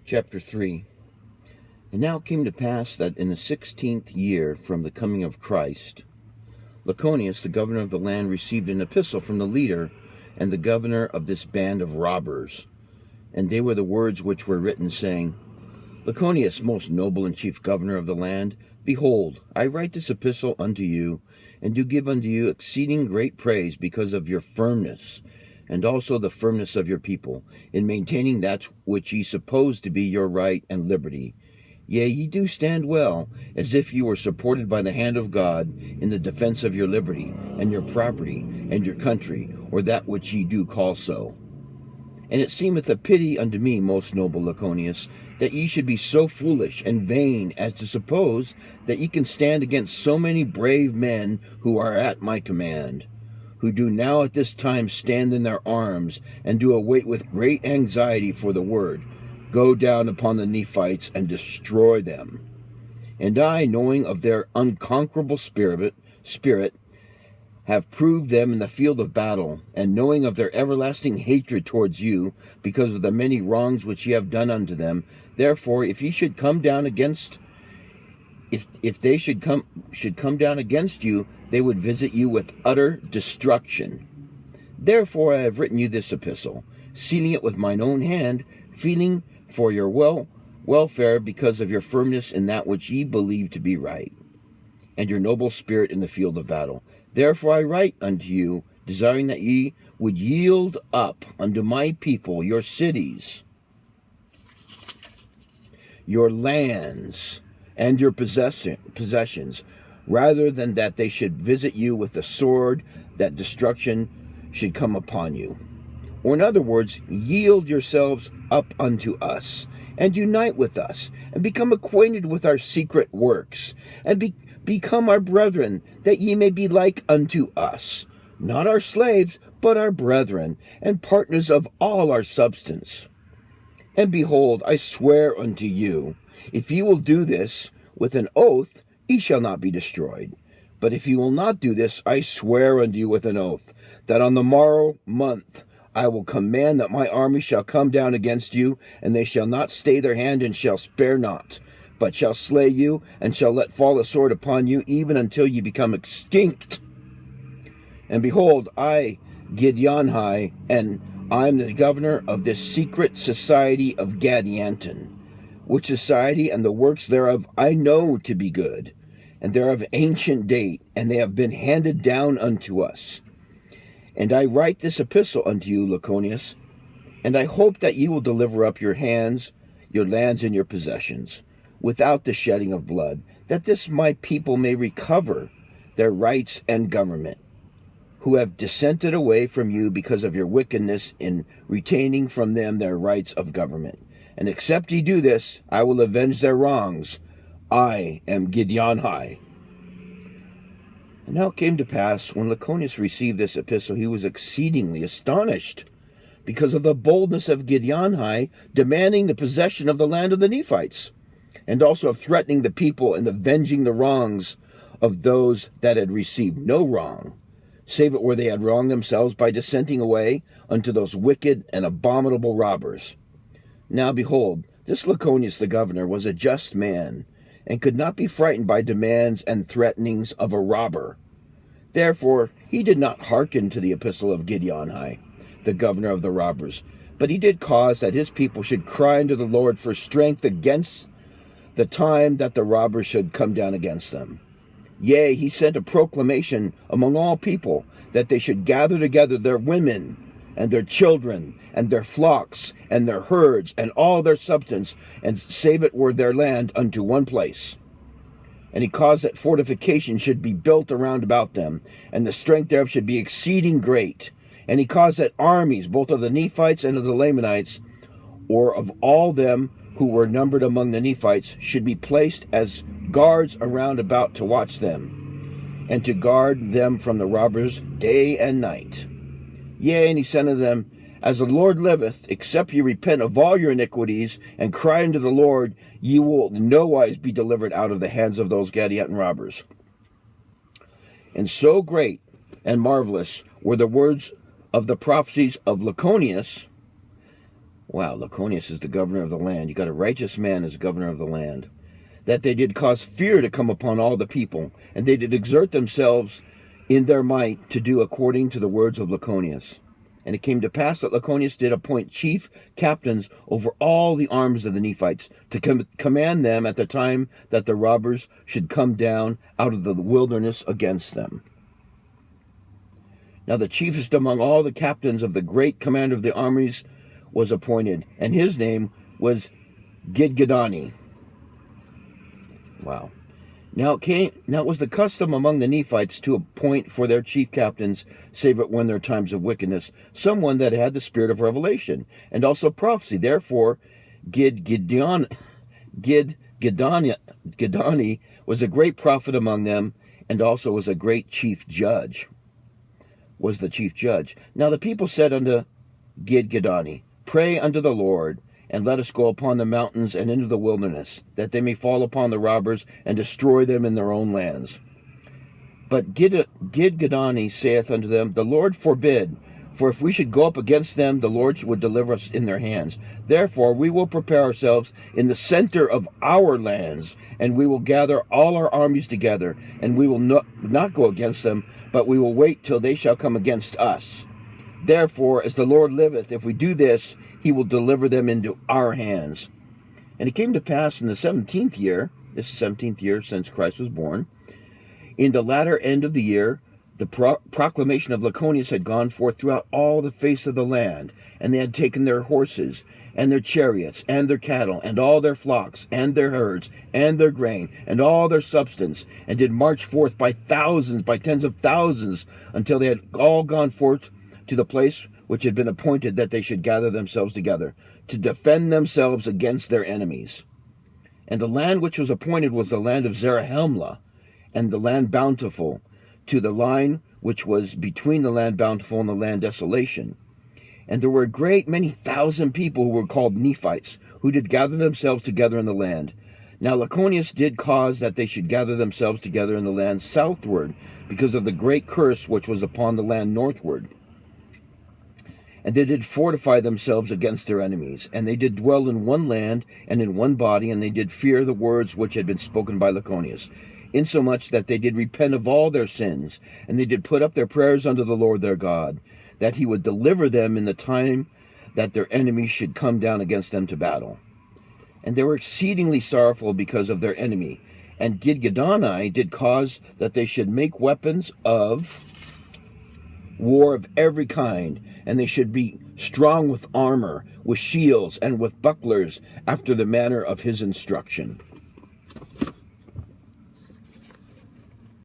Chapter 3. And now it came to pass that in the 16th year from the coming of Christ, Lyconius, the governor of the land, received an epistle from the leader and the governor of this band of robbers. And they were the words which were written, saying, Lyconius, most noble and chief governor of the land, behold, I write this epistle unto you, and do give unto you exceeding great praise because of your firmness, and also the firmness of your people, in maintaining that which ye suppose to be your right and liberty. Yea, ye do stand well, as if ye were supported by the hand of God in the defense of your liberty, and your property, and your country, or that which ye do call so. And it seemeth a pity unto me, most noble Lyconius, that ye should be so foolish and vain as to suppose that ye can stand against so many brave men who are at my command, who do now at this time stand in their arms, and do await with great anxiety for the word, go down upon the Nephites and destroy them. And I, knowing of their unconquerable spirit, have proved them in the field of battle, and knowing of their everlasting hatred towards you, because of the many wrongs which ye have done unto them, therefore, if ye should come down against if they should come down against you, they would visit you with utter destruction. Therefore I have written you this epistle, sealing it with mine own hand, feeling for your welfare because of your firmness in that which ye believe to be right, and your noble spirit in the field of battle. Therefore I write unto you, desiring that ye would yield up unto my people your cities, your lands, and your possessions, rather than that they should visit you with the sword, that destruction should come upon you. Or in other words, yield yourselves up unto us, and unite with us, and become acquainted with our secret works, and become our brethren, that ye may be like unto us, not our slaves, but our brethren, and partners of all our substance. And behold, I swear unto you, if ye will do this with an oath, ye shall not be destroyed. But if ye will not do this, I swear unto you with an oath, that on the morrow month I will command that my army shall come down against you, and they shall not stay their hand, and shall spare not, but shall slay you, and shall let fall the sword upon you, even until ye become extinct. And behold, I, gadianton, and I am the governor of this secret society of gadianton, which society and the works thereof I know to be good, and they are of ancient date, and they have been handed down unto us. And I write this epistle unto you, Lyconius, and I hope that ye will deliver up your lands, and your possessions, without the shedding of blood, that this my people may recover their rights and government, who have dissented away from you because of your wickedness in retaining from them their rights of government. And except ye do this, I will avenge their wrongs. I am gadianton. And now it came to pass, when Lyconius received this epistle, he was exceedingly astonished, because of the boldness of gadianton demanding the possession of the land of the Nephites, and also of threatening the people and avenging the wrongs of those that had received no wrong, save it where they had wronged themselves by dissenting away unto those wicked and abominable robbers. Now behold, this Lyconius the governor was a just man, and could not be frightened by demands and threatenings of a robber. Therefore he did not hearken to the epistle of gadianton, the governor of the robbers, but he did cause that his people should cry unto the Lord for strength against the time that the robbers should come down against them. Yea, he sent a proclamation among all people, that they should gather together their women, and their children, and their flocks, and their herds, and all their substance, and save it were their land unto one place. And he caused that fortifications should be built around about them, and the strength thereof should be exceeding great. And he caused that armies, both of the Nephites and of the Lamanites, or of all them who were numbered among the Nephites, should be placed as guards around about to watch them, and to guard them from the robbers day and night. Yea, and he said unto them, As the Lord liveth, except ye repent of all your iniquities, and cry unto the Lord, ye will no wise be delivered out of the hands of those gadianton robbers. And so great and marvelous were the words of the prophecies of Lyconius, Wow, Laconicus is the governor of the land. You got a righteous man as governor of the land. That they did cause fear to come upon all the people, and they did exert themselves in their might to do according to the words of Laconicus. And it came to pass that Laconicus did appoint chief captains over all the armies of the Nephites, to command them at the time that the robbers should come down out of the wilderness against them. Now the chiefest among all the captains of the great commander of the armies was appointed, and his name was Gidgiddoni. Wow. Now it was the custom among the Nephites to appoint for their chief captains, save it when their times of wickedness, someone that had the spirit of revelation, and also prophecy. Therefore, Gidgiddoni was a great prophet among them, and also was a great chief judge. Was the chief judge. Now the people said unto Gidgiddoni, Pray unto the Lord, and let us go upon the mountains and into the wilderness, that they may fall upon the robbers and destroy them in their own lands. But Gidgiddoni saith unto them, The Lord forbid, for if we should go up against them, the Lord would deliver us in their hands. Therefore we will prepare ourselves in the center of our lands, and we will gather all our armies together, and we will not go against them, but we will wait till they shall come against us. Therefore, as the Lord liveth, if we do this, he will deliver them into our hands. And it came to pass in the 17th year, this is the 17th year since Christ was born, in the latter end of the year, the proclamation of Laconicus had gone forth throughout all the face of the land, and they had taken their horses, and their chariots, and their cattle, and all their flocks, and their herds, and their grain, and all their substance, and did march forth by thousands, by tens of thousands, until they had all gone forth to the place which had been appointed that they should gather themselves together, to defend themselves against their enemies. And the land which was appointed was the land of Zarahemla, and the land bountiful, to the line which was between the land bountiful and the land desolation. And there were a great many thousand people who were called Nephites, who did gather themselves together in the land. Now Laconicus did cause that they should gather themselves together in the land southward, because of the great curse which was upon the land northward. And they did fortify themselves against their enemies, and they did dwell in one land and in one body, and they did fear the words which had been spoken by Laconicus, insomuch that they did repent of all their sins, and they did put up their prayers unto the Lord their God, that he would deliver them in the time that their enemies should come down against them to battle. And they were exceedingly sorrowful because of their enemy. And Gidgiddoni did cause that they should make weapons of war of every kind, and they should be strong with armor, with shields, and with bucklers, after the manner of his instruction.